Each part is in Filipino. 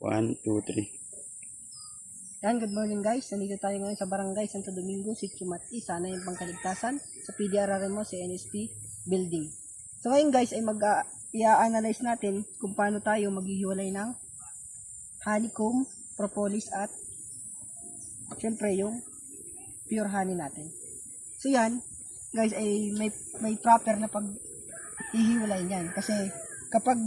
1, 2, 3. Yan, good morning guys. Nandito tayo ngayon sa Barangay Santo Domingo, Sitio Mati, sana yung pangkaligtasan sa PDRRMO sa NSP building. So ngayon guys ay i-analyze natin kung paano tayo maghihiwalay ng honeycomb, propolis at syempre yung pure honey natin. So yan guys ay may proper na paghihiwalay niyan kasi kapag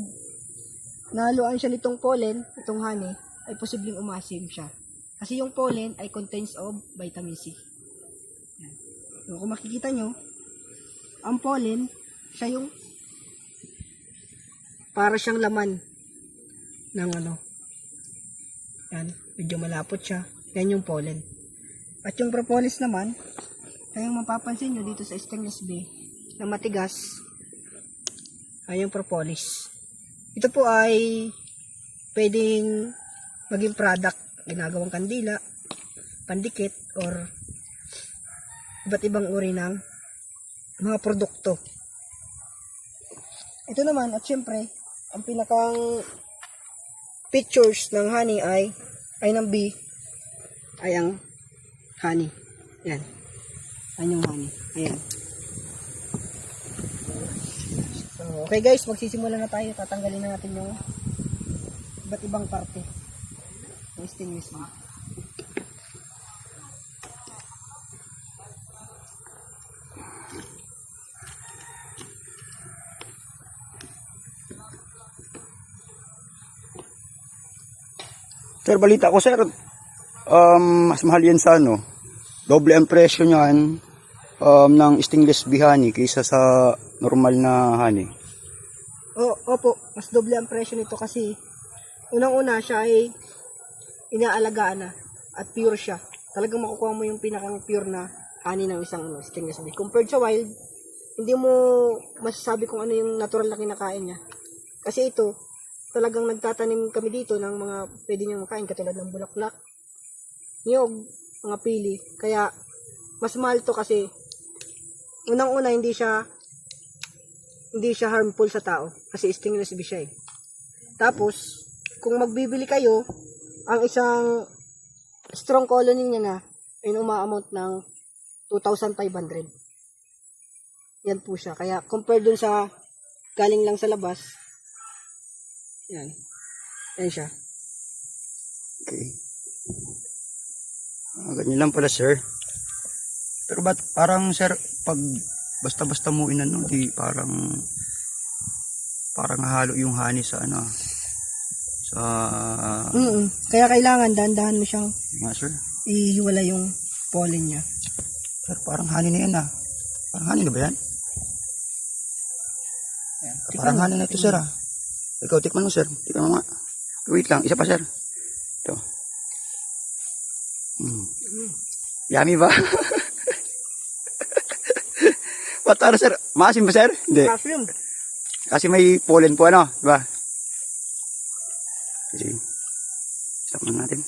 nahaluan siya nitong pollen, itong honey, ay posibleng umasim siya. Kasi yung pollen ay contains of vitamin C. Yan. So, kung makikita nyo, ang pollen, siya yung para siyang laman ng yan, medyo malapot siya. Yan yung pollen. At yung propolis naman, kayong mapapansin nyo dito sa stainless B na matigas, ay yung propolis. Ito po ay pwedeng maging product, ginagawang kandila, pandikit, or iba't ibang uri ng mga produkto. Ito naman, at syempre, ang pinakang pictures ng honey ay ng bee, ay ang honey. Yan. Yan yung honey. Ayan. So, okay guys, magsisimula na tayo. Tatanggalin na natin yung iba't ibang parte. Stainless na. Sir, balita ko sir, mas mahal yan sa doble ang presyo niyan ng stainless bee honey kaysa sa normal na honey. Opo, mas doble ang presyo nito kasi unang-una siya ay inaalagaan na at pure siya. Talagang makukuha mo yung pinakang pure na honey ng isang stainless bee. Compared sa wild, hindi mo masasabi kung ano yung natural na kinakain niya. Kasi ito, talagang nagtatanim kami dito ng mga pwede niyong makain katulad ng bulaklak, niyog, mga pili. Kaya mas mahal to kasi unang-una hindi siya harmful sa tao kasi stainless bee siya eh. Tapos, kung magbibili kayo, ang isang strong colony niya na ay uma-amount ng 2,500. Yan po siya. Kaya compare dun sa galing lang sa labas, yan. Yan siya. Okay. Ganyan lang pala sir. Pero ba't parang sir, pag basta-basta mo di parang halo yung honey sa Kaya kailangan dahan-dahan mo siyang nga sir. ihiwala yung pollen niya. Sir, parang honey na yan Parang honey na ba yan? Yan. Parang honey na ito sir Ikaw, tikman mo sir. Tikman mo nga. Wait lang, isa pa sir. Ito. Yummy ba? Ba't sir? Maasim ba sir? Hindi. Calcium. Kasi may pollen po diba? Sige. Stop natin.